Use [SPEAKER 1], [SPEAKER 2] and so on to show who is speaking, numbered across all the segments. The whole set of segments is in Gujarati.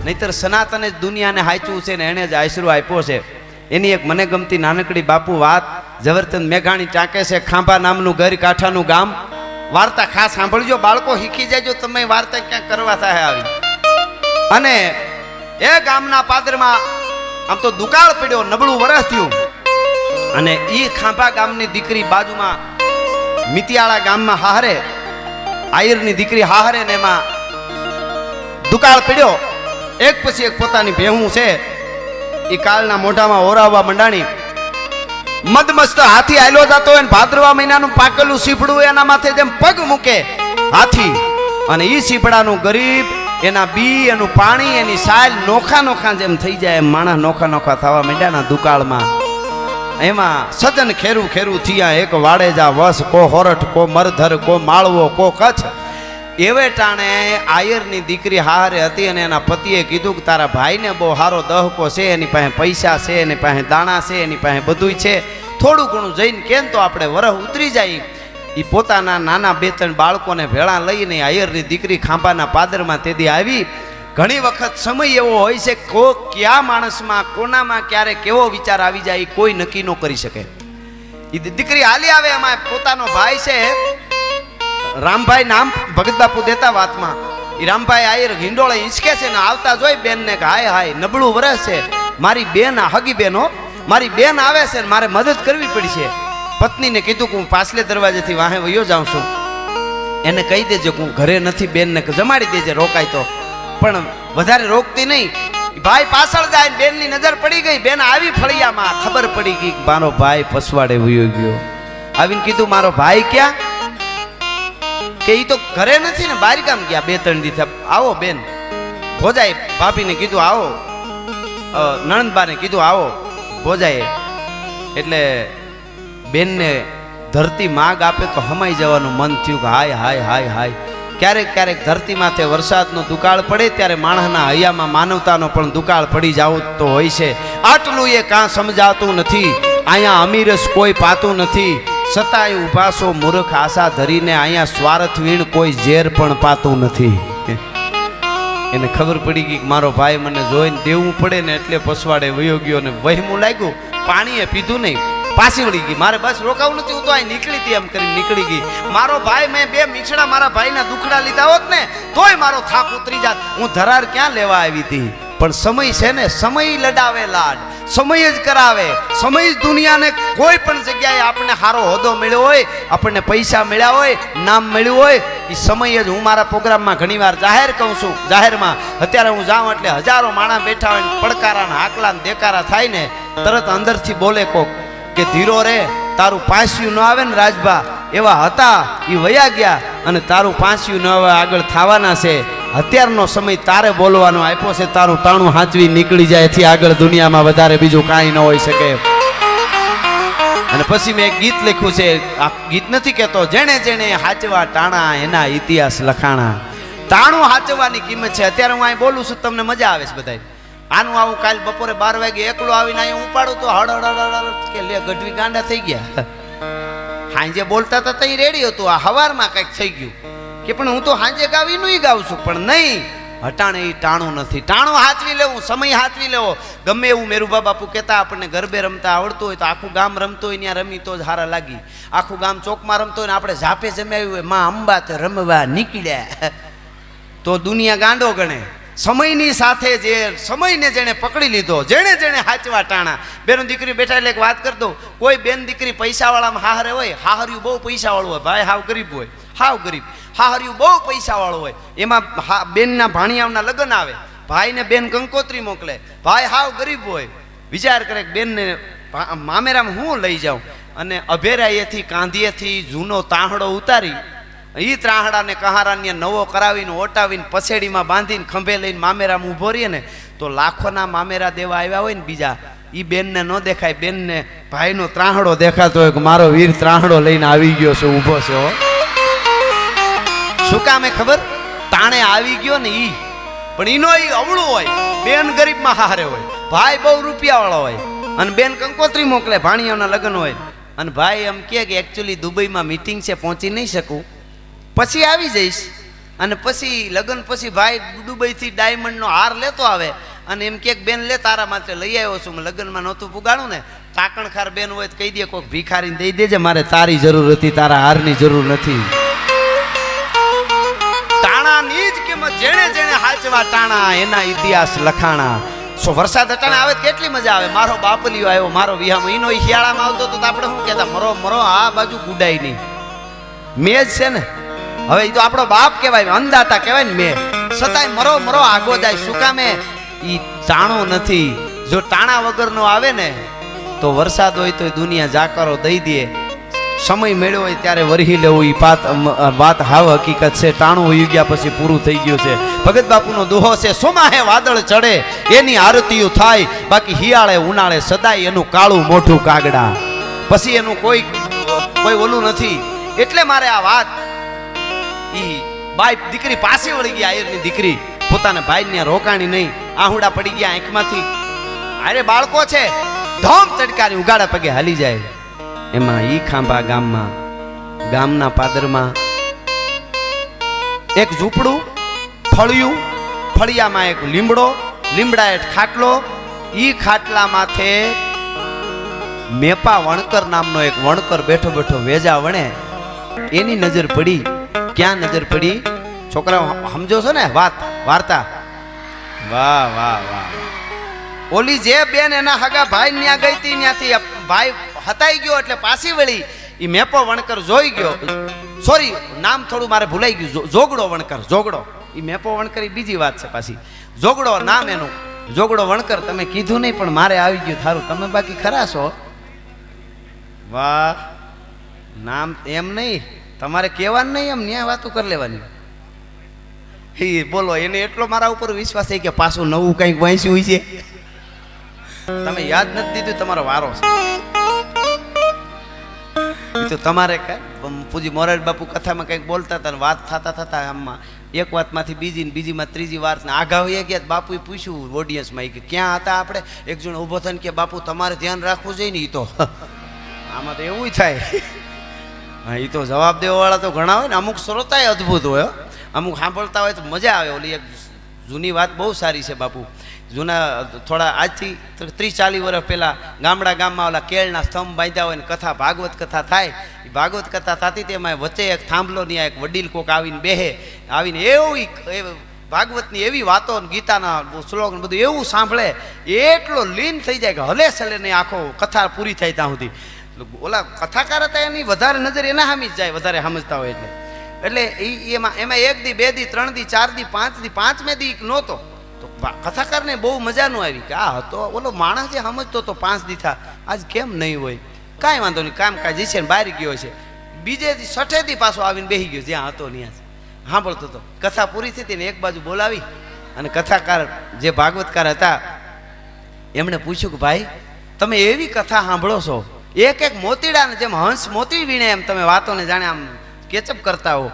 [SPEAKER 1] નહીતર સનાતને જ દુનિયાને હાચવું છે ને એને જ આશરો આપ્યો છે. એની એક મને ગમતી નાનકડી બાપુ વાત ઝવેરચંદ મેઘાણી ટાંકે છે. ખાંભા નામનું ગર કાંઠાનું ગામ. વાર્તા ખાસ સાંભળજો બાળકો, શીખી જાયજો તમે. વાર્તા ક્યાંક કરવા થાય આવી. અને એ ગામના પાદરમાં આમ તો દુકાળ પડ્યો, નબળું વરસ થયું. અને ઈ ખાંભા ગામની દીકરી બાજુમાં મિતિયાળા ગામમાં હાહરે, આયરની દીકરી હાહરે ને એમાં દુકાળ પડ્યો. એક પછી એક પોતાની ભેહું છે ઈ કાળના મોઢામાં ઓરાવવા મંડાણી. મદમસ્ત હાથી આયલો જતો હોય ને ભાદરવા મહિનાનું પાકેલું સીફડું એના માથે જેમ પગ મૂકે હાથી, અને ઈ સીફડાનું ગરીબ એના બી, એનું પાણી, એની સાલ નોખા નોખા જેમ થઈ જાય એમ માણસ નોખા નોખા થવા માંડ્યા દુકાળમાં. એમાં સજન ખેરું ખેરું થયા. એક વાડેજા વસ, કો હોરઠ, કો મરધર, કો માળવો, કો કચ્છ. એવે ટાણે આયરની દીકરી હારે હતી અને એના પતિએ કીધું કે તારા ભાઈને બહુ સારો દહકો છે, એની પાસે પૈસા છે, એની પાસે દાણા છે, એની પાસે બધુંય છે, થોડું ઘણું જઈને કેમ તો આપણે વરહ ઉતરી જાય. એ પોતાના નાના 2-3 બાળકોને ભેળા લઈને આયરની દીકરી ખાંભાના પાદરમાં તેદી આવી. ઘણી વખત સમય એવો હોય છે કો કયા માણસમાં કોનામાં ક્યારે કેવો વિચાર આવી જાય કોઈ નક્કી ન કરી શકે. એ દીકરી હાલી આવે. એમાં પોતાનો ભાઈ છે રામભાઈ, નામ ભગત બાપુ દેતા વાતમાં. એ રામભાઈ આયર હિંડોળે હિંચકે છે ને આવતા જોઈ બેનને કે હાય હાય નબળું વરસ છે, મારી બેન હગી બેનો, મારી બેન આવે છે ને મારે મદદ કરવી પડી છે. પત્નીને કીધું કે હું પાછલે દરવાજેથી વાહે વયો જાઉં છું, એને કહી દેજો કે હું ઘરે નથી, બેનને જમાડી દેજે રોકાય તો. પણ વધારે રોકતી નહીં. ભાઈ પાછળ જાય, બેનની નજર પડી ગઈ. બેન આવી ફળિયામાં, ખબર પડી ગઈ મારો ભાઈ પસવાડે વયો ગયો. આવીને કીધું મારો ભાઈ ક્યાં? કે ઈ તો ઘરે નથી ને, બહાર ગામ ગયા 2-3 દિવસ. આવો બેન. ભોજાએ ભાભીને કીધું આવો, નણંદબાને કીધું આવો ભોજાએ. એટલે બેનને ધરતી માગ આપે તો હમાઈ જવાનું મન થયું કે હાય હાય હાય હાય. ક્યારેક ક્યારેક ધરતી માથે વરસાદનો દુકાળ પડે ત્યારે માણસના હૈયામાં માનવતાનો પણ દુકાળ પડી જાવ તો હોય છે. આટલું એ કાં સમજાતું નથી. અહીંયા અમીરસ કોઈ પાતું નથી, સતાય ઉભાસો મૂર્ખ આશા ધરીને. અહીંયા સ્વાર્થ વીણ કોઈ ઝેર પણ પાતું નથી. એને ખબર પડી ગઈ કે મારો ભાઈ મને જોઈને દેવું પડે ને એટલે પસવાડે વયો ગયો. ને વહેમું લાગ્યું, પાણીએ પીધું નહીં, પાછી વળી ગઈ. મારે બસ રોકાવું નથી, હું તો અહીં નીકળી હતી એમ કરીને નીકળી ગઈ. મારો ભાઈ, મેં 2 મીઠડા મારા ભાઈના દુખડા લીધા હોત ને તોય મારો થાક ઉતરી જાત. હું ધરાર ક્યાં લેવા આવી હતી. પણ સમય છે ને, સમય લડાવે લાડ, સમય જ કરાવે. સમય જ દુનિયાને કોઈ પણ જગ્યાએ આપણને સારો હોદ્દો મળ્યો હોય, આપણને પૈસા મળ્યા હોય, નામ મળ્યું હોય, એ સમય જ. હું મારા પ્રોગ્રામમાં ઘણીવાર જાહેર કહું છું, જાહેરમાં અત્યારે હું જાઉં એટલે હજારો માણસ બેઠા હોય, પડકારાના હાકલા દેકારા થાય ને તરત અંદરથી બોલે કોક કે ધીરો રે, તારું પાંસ્યું ન આવે ને રાજભા. એવા હતા એ વયા ગયા અને તારું પાંસ્યું ન આવે આગળ થવાના છે. અત્યારનો સમય તારે બોલવાનો આપ્યો છે, તારું તાણું હાંચવી નીકળી જાય એથી આગળ દુનિયામાં વધારે બીજું કાંઈ ન હોઈ શકે. અને પછી મેં એક ગીત લખ્યું છે. આ ગીત નથી કહેતો, જેણે જેણે હાચવા ટાણા એના ઇતિહાસ લખાણા. તાણું હાચવાની કિંમત છે. અત્યારે હું અહીં બોલું છું, તમને મજા આવે છે બધાય. આનું આવું કાલ બપોરે 12 વાગે એકલો આવીને અહીંયા ઉપાડું તો હડ કે લે ગઢવી ગાંડા થઈ ગયા. હાંજે બોલતા હતા તો રેડી હતું, આ હવારમાં કંઈક થઈ ગયું કે પણ હું તો હાંજે ગાવીનું ગાઉં છું. પણ નહીં, હટાણે એ ટાણું નથી. ટાણું હાચવી લેવું, સમય હાચવી લેવો. ગમે એવું મેરુભા બાપુ કહેતા, આપણને ગરબે રમતા આવડતું હોય તો આખું ગામ રમતું હોય ત્યાં રમી તો જ હારા લાગી. આખું ગામ ચોકમાં રમતો હોય ને આપણે ઝાપે જમાવ્યું હોય, માં અંબા તો રમવા નીકળ્યા તો દુનિયા ગાંડો ગણે. સમયની સાથે જે સમયને જેણે પકડી લીધો, જેણે જેણે હાચવા ટાણા. બેનો દીકરી બેઠા એટલે એક વાત કરતો, કોઈ બેન દીકરી પૈસાવાળામાં હાહરે હોય, હાહર્યું બહુ પૈસાવાળું હોય, ભાઈ હાવ ગરીબ હોય, હાવ ગરીબ. હાહર્યું બહુ પૈસાવાળું હોય, એમાં બેનના ભાણિયાઓના લગ્ન આવે, ભાઈને બેન કંકોત્રી મોકલે, ભાઈ હાવ ગરીબ હોય. વિચાર કરે બેનને મામેરામાં હું લઈ જાઉં. અને અભેરાયેથી કાંધીએથી જૂનો તાહડો ઉતારી એ ત્રાહડાને કહારાને નવો કરાવીને ઓટાવીને પછેડીમાં બાંધીને ખંભે લઈને મામેરામાં ઊભો રહીએ ને તો લાખોના મામેરા દેવા આવ્યા હોય ને બીજા, એ બેનને ન દેખાય. બેનને ભાઈનો ત્રાહડો દેખાતો હોય કે મારો વીર ત્રાહડો લઈને આવી ગયો છે, ઊભો છે. શું કામે ખબર? તાણે આવી ગયો ને ઈ. પણ ઈનો ઈ અવળું હોય, બેન ગરીબમાં હારે હોય, ભાઈ બહુ રૂપિયાવાળો હોય. અને બેન કંકોત્રી મોકલે, ભાણિયાઓના લગ્ન હોય. અને ભાઈ એમ કે એકચ્યુઅલી દુબઈમાં મીટિંગ છે, પહોંચી નહીં શકું, પછી આવી જઈશ. અને પછી લગ્ન પછી ભાઈ દુબઈથી ડાયમંડનો હાર લેતો આવે અને એમ કે બેન લે તારા માટે લઈ આવ્યો છું. લગ્નમાં નહોતું પુગાડું ને, ટાકણખાર બેન હોય તો કહી દે કોઈક ભિખારીને દઈ દેજે, મારે તારી જરૂર હતી, તારા હારની જરૂર નથી. ટાણાની જ કિંમત જેણે જેણે હાચવા ટાણા એના ઇતિહાસ લખાણા. વરસાદ અટાણે આવે કેટલી મજા આવે. મારો બાપલિયો આવ્યો, મારો વિહામાં એનો શિયાળામાં આવતો તો આપણે શું કહેતા, મરો મરો આ બાજુ ગુડાઈ નહીં. મેં જ છે ને, હવે એ તો આપણો બાપ કહેવાય, અંદાતા કહેવાય ને મેં, છતાંય મરો મરો આગો જાય. શું કામે? ઈ ટાણો નથી. જો ટાણા વગરનો આવે ને તો વરસાદ હોય તો દુનિયા જાકારો દઈ દે. સમય મેળ્યો હોય ત્યારે વરહી લેવું, એ વાત હાવ હકીકત છે. ટાણું હોઈ ગયા પછી પૂરું થઈ ગયું છે. ભગત બાપુનો દુહો છે, સોમાહે વાદળ ચડે એની આરતીઓ થાય, બાકી હિયાળે ઉનાળે સદાય એનું કાળું મોઢું કાગડા. પછી એનું કોઈ ઓલું નથી. એટલે મારે આ વાત, ઈ બાઈ દીકરી પાછી વળી ગઈ, આયરની દીકરી પોતાના ભાઈ ને રોકાણી નહીં, આહુડા પડી ગયા આંખમાંથી. અરે બાળકો છે, ધોમ તડકાની ઉગાડા પગે હાલી જાય. એમાં ઈ ખાંભા ગામમાં, ગામના પાદરમાં એક ઝૂંપડું, ફળિયું, ફળિયામાં એક લીમડો, લીમડા હેઠ ખાટલો, ઈ ખાટલા માથે મેપા વણકર નામનો એક વણકર બેઠો બેઠો વેજા વણે. એની નજર પડી. ક્યાં નજર પડી? છોકરાઓ સમજો છો ને વાત વાર્તા? વાહ વાહ વાહ. ઓલી જે બેન એના હગા ભાઈ ન્યા ગઈ હતી, ત્યાંથી ભાઈ હતાઈ ગયો એટલે પાછી વળી. ઈ મેપો વણકર જોઈ ગયો, સોરી નામ થોડું મારે ભૂલાઈ ગયું, જોગડો વણકર. જોગડો, ઈ મેપો વણકર ઈ બીજી વાત છે પાછી. જોગડો નામ એનું, જોગડો વણકર. તમે કીધું નહીં પણ મારે આવી ગયું થારું. તમે બાકી ખરા છો? વાહ. નામ એમ નહીં, તમારે કહેવાનું નહીં, એમ ન્યાય વાતો કરી લેવાની. એ બોલો, એને એટલો મારા ઉપર વિશ્વાસ છે કે પાછું નવું કંઈક વાંચ્યું છે. તમે યાદ નથી દીધું, તમારો વારો છે. તો તમારે પૂજી મોરારી બાપુ કથામાં કંઈક બોલતા હતા, વાત થતા થતા આમાં એક વાતમાંથી બીજી ને બીજીમાં ત્રીજી વાત ને આઘા હોઈ ગયા. બાપુએ પૂછ્યું ઓડિયન્સમાં કે ક્યાં હતા આપણે? એક જણ ઊભો થઈને કે બાપુ તમારે ધ્યાન રાખવું જોઈએ ને. એ તો આમાં તો એવું થાય. હા, એ તો જવાબ દેવાવાળા તો ઘણા હોય ને, અમુક શ્રોતાય અદ્ભુત હોય, અમુક સાંભળતા હોય તો મજા આવે. ઓલી એક જૂની વાત બહુ સારી છે બાપુ. જૂના થોડા આજથી 30-40 વર્ષ પહેલાં ગામમાં ઓલા કેળના સ્તંભ બાંધ્યા હોય ને કથા, ભાગવત કથા થાય. એ ભાગવત કથા થતી તેમાં વચ્ચે એક થાંભલો ની એક વડીલ કોક આવીને બેહે, આવીને એવી ભાગવતની એવી વાતો, ગીતાના શ્લોક બધું એવું સાંભળે, એટલો લીન થઈ જાય કે હલે સલે નહીં આખો કથા પૂરી થાય ત્યાં સુધી. ઓલા કથાકાર હતા એની વધારે નજર એના સામી જ જાય, વધારે સમજતા હોય એટલે એમાં 1 દી 2 દી 3 દી 4 દી 5 દી 5મે દી નહોતો તો કથાકારને બહુ મજા ન આવી કે આ હતો ઓલો માણસ જે સમજતો તો 5 દી થા, આજ કેમ નહીં હોય? કાંઈ વાંધો નહીં, કામકાજ છે ને બહાર ગયો છે. બીજે દી 6 દી પાછો આવીને બેસી ગયો જ્યાં હતો ત્યાં સાંભળતો હતો. કથા પૂરી થતી ને એક બાજુ બોલાવી અને કથાકાર જે ભાગવતકાર હતા એમણે પૂછ્યું કે ભાઈ તમે એવી કથા સાંભળો છો, એક એક મોતીડાને જેમ હંસ મોતી વીણે એમ તમે વાતોને જાણે આમ કેચઅપ કરતા હો,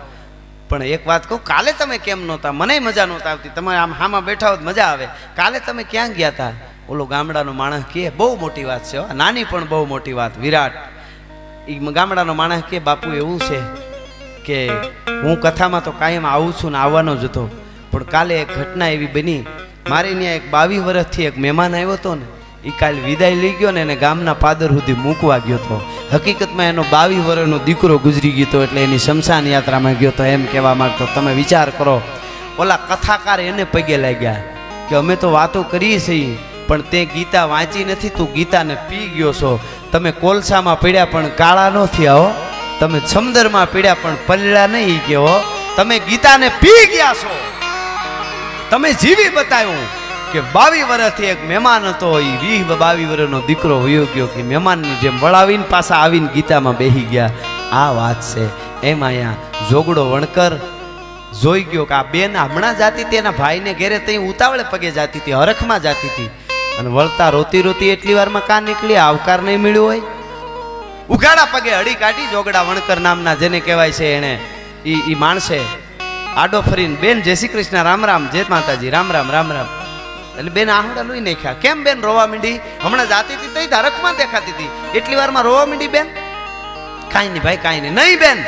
[SPEAKER 1] પણ એક વાત કહું, કાલે તમે કેમ નહોતા? મને મજા નહોતા આવતી, તમે આમ હામાં બેઠા હોત મજા આવે. કાલે તમે ક્યાં ગયા હતા? ઓલો ગામડાનો માણસ કહે, બહુ મોટી વાત છે, નાની પણ બહુ મોટી વાત, વિરાટ. એ ગામડાનો માણસ કહે, બાપુ એવું છે કે હું કથામાં તો કાયમ આવું છું ને આવવાનો જ હતો, પણ કાલે એક ઘટના એવી બની, મારી ત્યાં એક 22 વર્ષથી એક મહેમાન આવ્યો હતો ને, એ કાલે વિદાય લઈ ગયો ને એને ગામના પાદર સુધી મૂકવા ગયો હતો. હકીકતમાં એનો 22 વર્ષનો દીકરો ગુજરી ગયો હતો, એટલે એની શમશાન યાત્રામાં ગયો હતો એમ કહેવા માંગતો. તમે વિચાર કરો, ઓલા કથાકાર એને પગે લાગ્યા કે અમે તો વાતો કરીએ છીએ પણ તે ગીતા વાંચી નથી, તું ગીતાને પી ગયો છો. તમે કોલસામાં પીડ્યા પણ કાળા ન થયા હો, તમે સમંદરમાં પીડ્યા પણ પલળ્યા નહીં કહો, તમે ગીતાને પી ગયા છો. તમે જીવી બતાવ્યું કે 22 વર્ષથી એક મહેમાન હતો, એ 22 વર્ષનો દીકરો વયો ગયો કે મહેમાનની જેમ વળાવીને પાછા આવીને ગીતામાં બેસી ગયા. આ વાત છે. એમ અહીંયા જોગડો વણકર જોઈ ગયો કે આ બેન હમણાં જાતી હતી એના ભાઈને ઘેરે ત્યાં ઉતાવળે પગે જાતી હતી, હરખમાં જાતી હતી, અને વળતા રોતી રોતી એટલી વારમાં કાં નીકળી, આવકાર નહીં મળ્યો હોય. ઉઘાડા પગે હળી કાઢી જોગડા વણકર નામના જેને કહેવાય છે એને ઈ માણસે આડો ફરીને, બેન જય શ્રી કૃષ્ણ, રામ રામ, જય માતાજી, રામ રામ રામ રામ. એટલે બેન આહુડા લોહી નાખ્યા. કેમ બેન રોવા માંડી? હમણાં જાતી હતી તઈ હરખમાં દેખાતી હતી, એટલી વારમાં રોવા માંડી બેન? કાંઈ નહીં ભાઈ, કાંઈ નહીં. નહીં બેન,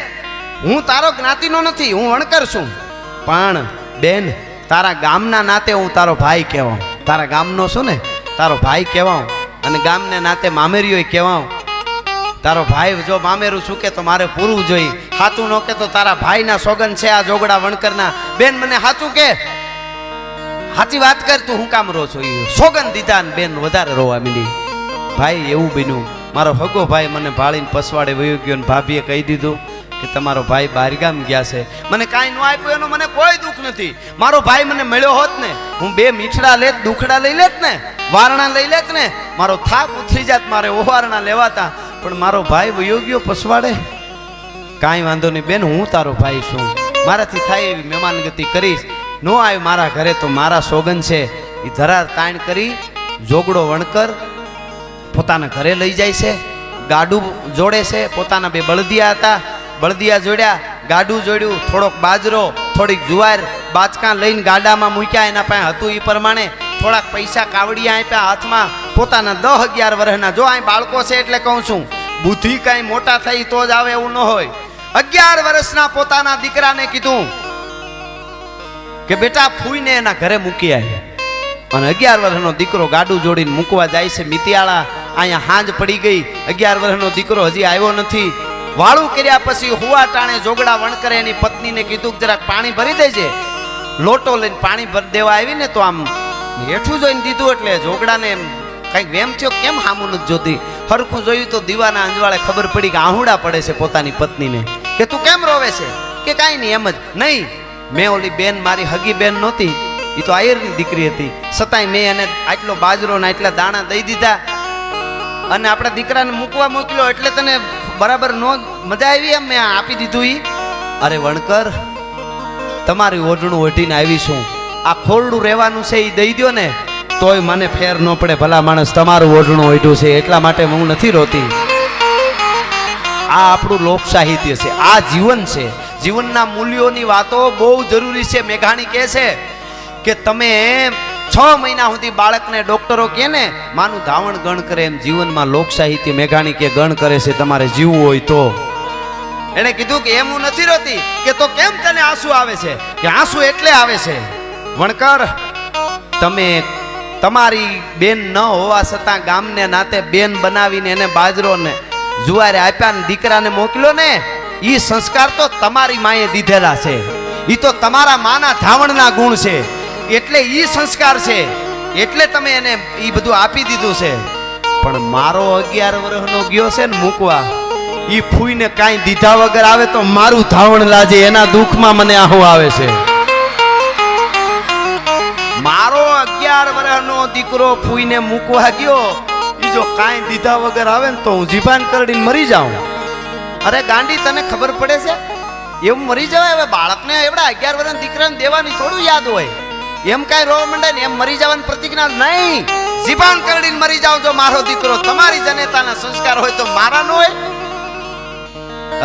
[SPEAKER 1] હું તારો જ્ઞાતિનો નથી, હું વણકર છું. પણ બેન તારા ગામના નાતે હું તારો ભાઈ કહેવાઉં, તારા ગામનો છું ને તારો ભાઈ કહેવાઉં, અને ગામને નાતે મામેરીઓ કહેવાઉં. તારો ભાઈ જો મામેરું શું કે તો મારે પૂરવું જોઈએ, સાચું ન કે તો તારા ભાઈના સોગન છે આ જોગડા વણકરના. બેન મને સાચું કે, સાચી વાત કર, તું હું કામ રો છો? સોગન દીધા ને બેન વધારે રોવા માંડી. ભાઈ એવું બન્યું, મારો હગો ભાઈ મને ભાળીને પસવાડે વયો ગયો ને ભાભીએ કહી દીધું કે તમારો ભાઈ બહારગામ ગયા છે. મને કાંઈ ન આપ્યું એનો મને કોઈ દુઃખ નથી. મારો ભાઈ મને મળ્યો હોત ને હું 2 મીઠડા લેત, દુખડા લઈ લેત ને, વારણા લઈ લેત ને, મારો થાક ઉતરી જાત, મારે ઓવારણા લેવાતા. પણ મારો ભાઈ વયો ગયો પસવાડે. કાંઈ વાંધો નહીં બેન, હું તારો ભાઈ છું, મારાથી થાય એવી મહેમાનગતિ કરીશ. નો આવ્યો મારા ઘરે તો મારા સોગન છે. એ ધરાર તાણ કરી જોગડો વણકર પોતાના ઘરે લઈ જાય છે, ગાડું જોડે છે. પોતાના 2 બળદિયા હતા, બળદિયા જોડ્યા, ગાડું જોડ્યું, થોડોક બાજરો, થોડીક જુવાર, બાચકા લઈને ગાડામાં મૂક્યા. એના પાસે હતું એ પ્રમાણે થોડાક પૈસા કાવડિયા આપ્યા હાથમાં. પોતાના 10-11 વર્ષના, જો અહીં બાળકો છે એટલે કહું છું, બુદ્ધિ કાંઈ મોટા થઈ તો જ આવે એવું ન હોય. 11 વર્ષના પોતાના દીકરાને કીધું કે બેટા ફૂઈને એના ઘરે મૂકી આવી. અને 11 વર્ષનો દીકરો ગાડું જોડીને મૂકવા જાય છે મિતિયાળા. અહીંયા હાંજ પડી ગઈ, 11 વર્ષનો દીકરો હજી આવ્યો નથી. વાળું કર્યા પછી હુવા ટાણે જોગડા વણકરે એની પત્નીને કીધું કે જરાક પાણી ભરી દેજે. લોટો લઈને પાણી ભરી દેવા આવી ને તો આમ હેઠું જોઈને દીધું એટલે જોગડાને કંઈક વેમ થયો, કેમ હામું નથી જોતી. હરખું જોયું તો દીવાના અંજવાળે ખબર પડી કે આહુડા પડે છે પોતાની પત્નીને. કે તું કેમ રોવે છે? કે કાંઈ નહીં, એમ જ. નહીં, મેં ઓલી બેન, મારી હગી બેન નહોતી, એ તો આયરની દીકરી હતી, છતાંય મેં એને આટલો બાજરો ને આટલા દાણા દઈ દીધા અને આપણા દીકરાને મૂકવા મોકલ્યો એટલે તને બરાબર નો મજા આવી એમ મેં આપી દીધું. ઈ અરે વણકર, તમારી ઓઢણું ઓઢીને આવી છું, આ ખોરડું રહેવાનું છે એ દઈ દો ને તોય મને ફેર ન પડે. ભલા માણસ તમારું ઓઢણું ઓઢ્યું છે એટલા માટે હું નથી રોતી. આ આપણું લોક સાહિત્ય છે, આ જીવન છે. જીવનના મૂલ્યોની વાતો બહુ જરૂરી છે. મેઘાણી કહે છે કે તમે 6 મહિના સુધી બાળકને ડોક્ટરો કહે ને માનું ધાવણ ગણ કરે, એમ જીવનમાં લોક સાહિત્ય મેઘાણી કે ગણ કરે છે. તમારે જીવવું હોય તો. એને કીધું કે એમ હું નથી રોતી. કે તો કેમ તને આંસુ આવે છે? કે આંસુ એટલે આવે છે વણકર, તમે તમારી બેન ન હોવા છતાં ગામને નાતે બેન બનાવીને એને બાજરો ને જુવારે આપ્યા ને દીકરાને મોકલ્યો ને, ઈ સંસ્કાર તો તમારી માએ દીધેલા છે. ઈ તો તમારા માના ધાવણના ગુણ છે, એટલે ઈ સંસ્કાર છે, એટલે તમે એને ઈ બધું આપી દીધું છે. પણ મારો 11 વર્ષનો ગયો છે ને મૂકવા, ઈ ફૂઈને કાંઈ દીધા વગર આવે તો મારું ધાવણ લાજે, એના દુઃખમાં મને આહું આવે છે. મારો 11 વર્ષનો દીકરો ફૂઈને મૂકવા ગયો, ઈ જો કાંઈ દીધા વગર આવે ને તો હું જીભાન કરડીને મરી જાઉં. અરે ગાંડી, તને ખબર પડે છે એમ મરી જવાય? હવે બાળકને એવડા 11 વર્ષના દીકરાને દેવાની થોડું યાદ હોય, એમ કાંઈ રોવા માંડે ને એમ મરી જવાની પ્રતિજ્ઞા નહીં. જીભાન કરડીને મરી જાવ જો મારો દીકરો. તમારી જનેતાના સંસ્કાર હોય તો મારા ન હોય?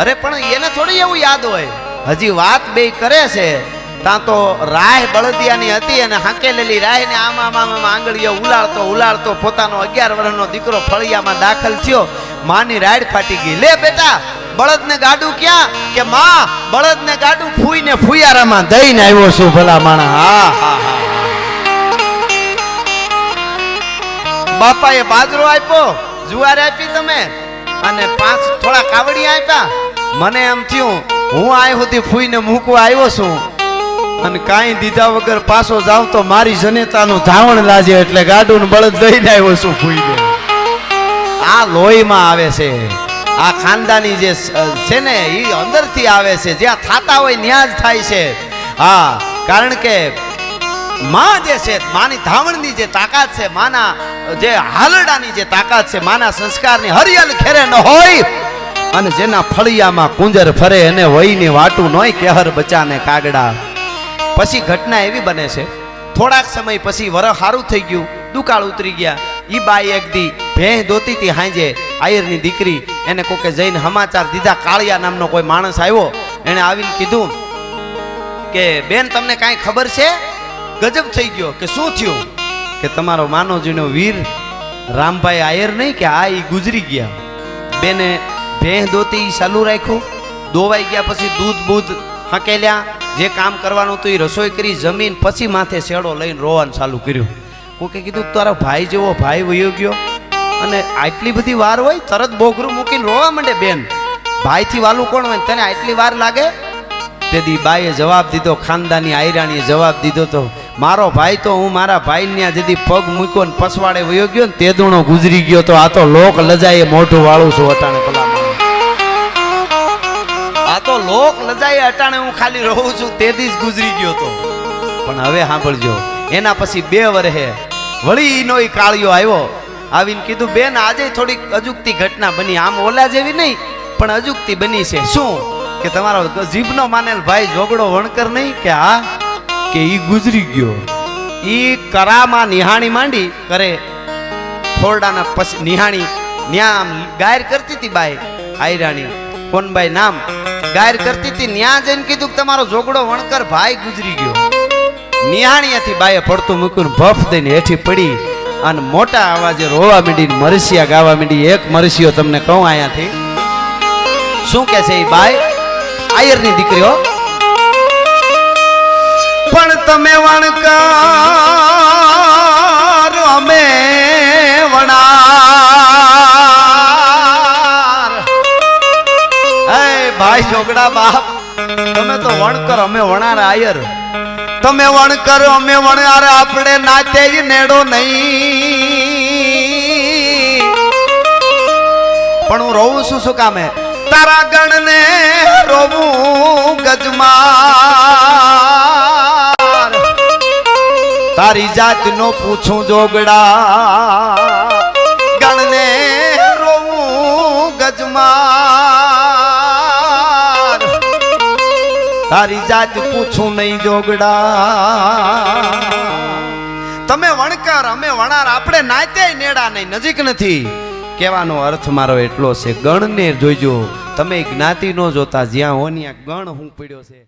[SPEAKER 1] અરે પણ એને થોડી એવું યાદ હોય. હજી વાત બે કરે છે ત્યાં તો રાહ બળદિયાની હતી અને હાંકેલેલી રાહને આમ આમ આમ આંગળીઓ ઉલાળતો પોતાનો 11 વર્ષનો દીકરો ફળિયામાં દાખલ થયો. માની રાડ ફાટી ગઈ. લે બેટા, બળદને ગાડું ક્યાં? કે માં, બળદને ગાડું ફૂઈને ફુયારામાં દઈને આવ્યો છું. ભલા માણા. હા હા હા. બાપાએ બાજરો આપ્યો, જુવાર આપી તમે, અને 5 થોડા કાવડિયા આપ્યા. મને એમ થયું હું આ સુધી ફૂઈને મૂકવા આવ્યો છું અને કાંઈ દીધા વગર પાછો જાવ તો મારી જનેતાનું ધાવણ લાજે, એટલે ગાડું બળદ દઈને આવ્યો છું ફૂઈને. આ લોહીમાં આવે છે. આ ખાનદાની જે છે ને એ અંદરથી આવે છે. જ્યાં થાતા હોય ત્યાં જ થાય છે. હા, કારણ કે માં જે છે, માની ધાવણની જે તાકાત છે, માના જે હાલડાની જે તાકાત છે, માના સંસ્કારની હરિયલ ખેરે ન હોય અને જેના ફળિયામાં કુંજર ફરે એને વહીની વાટું નોય કેહર બચાને કાગડા. પછી ઘટના એવી બને છે, થોડાક સમય પછી વરહ સારું થઈ ગયું, દુકાળ ઉતરી ગયા. ઈ બાઈ એક દી ભેંસ દોતી હતી હાંજે, આયરની દીકરી, એને કોકે જઈને સમાચાર દીધા. કાળિયા નામનો કોઈ માણસ આવ્યો, એને આવીને કીધું કે બેન તમને કાંઈ ખબર છે? ગજબ થઈ ગયો. કે શું થયું? કે તમારો માનવજીનો વીર રામભાઈ આયર નહીં કે આ ઈ ગુજરી ગયા. બેને ભેંસ દોતી ચાલુ રાખ્યું, દોવાઈ ગયા. પછી દૂધ બૂધ હકેલ્યા, જે કામ કરવાનું હતું એ રસોઈ કરી જમીન પછી માથે શેડો લઈને રોવાનું ચાલુ કર્યું. કોકે કીધું તારો ભાઈ જેવો ભાઈ વયો ગયો અને આટલી બધી વાર હોય? તરત બોગરું મૂકીને રોવા માંડે બેન. ભાઈથી વાલું કોણ હોય? તને આટલી વાર લાગે? તેથી બાઈએ જવાબ દીધો, ખાનદાની આયરાણીએ જવાબ દીધો તો મારો ભાઈ તો હું મારા ભાઈને જેથી પગ મૂક્યો ને પછવાડે વયો ગયો ને તે દૂણો ગુજરી ગયો. તો આ તો લોક લજાએ મોઢું વાળું છું અટાણે. ભલા આ તો લોક લજાએ અટાણે હું ખાલી રહું છું તે દી જ ગુજરી ગયો તો. પણ હવે સાંભળજો, એના પછી 2 વર્ષે વળી ઈનો ઈ કાળિયો આવ્યો. આવીને કીધું બેન આજે થોડીક અજુગતી ઘટના બની. આમ ઓલા જેવી નહીં પણ અજુગતી બની છે. શું? કે તમારો જીભનો માનેલ ભાઈ જોગડો વણકર નહીં કે હા કે ઈ ગુજરી ગયો. ઈ કરામાં નિહાણી માંડી કરે ખોરડાના પછી નિહાણી ન્યા ગાયર કરતી હતી બાઈ આયરાણી કોનબાઈ નામ ગાયર કરતી હતી. ન્યા જઈને કીધું કે તમારો જોગડો વણકર ભાઈ ગુજરી ગયો. નિહાણીયાથી બાઈએ પડતું મૂક્યું ભફ દઈને હેઠી પડી અને મોટા અવાજે રોવા માંડી, મરસિયા ગાવા માંડી. એક મરસિયો તમને કહું અહીંયાથી શું કે છે એ બાઈ આયરની દીકરીઓ. પણ તમે વણકર અમે વણાર. હે ભાઈ જોગડા બાપ, તમે તો વણકર અમે વણાર આયર. તમે વણકર અમે વણાર, આપણે નાચે જ નેડો નહીં. પણ હું રોવું છું શું કામે? તારા ગણને રોવું ગજમાર. તારી જાત નો પૂછું જોગડા, ગણને રોવું ગજમાર. તારી જાત પૂછું નહીં જોગડા. તમે વણકર અમે વણાર, આપણે નાચે નેડા નહીં, નજીક નથી. કહેવાનો અર્થ મારો એટલો છે, ગણને જોઈજો. તમે જ્ઞાતિ નો જોતા, જ્યાં હોન્યા ગણ હું પડ્યો છે.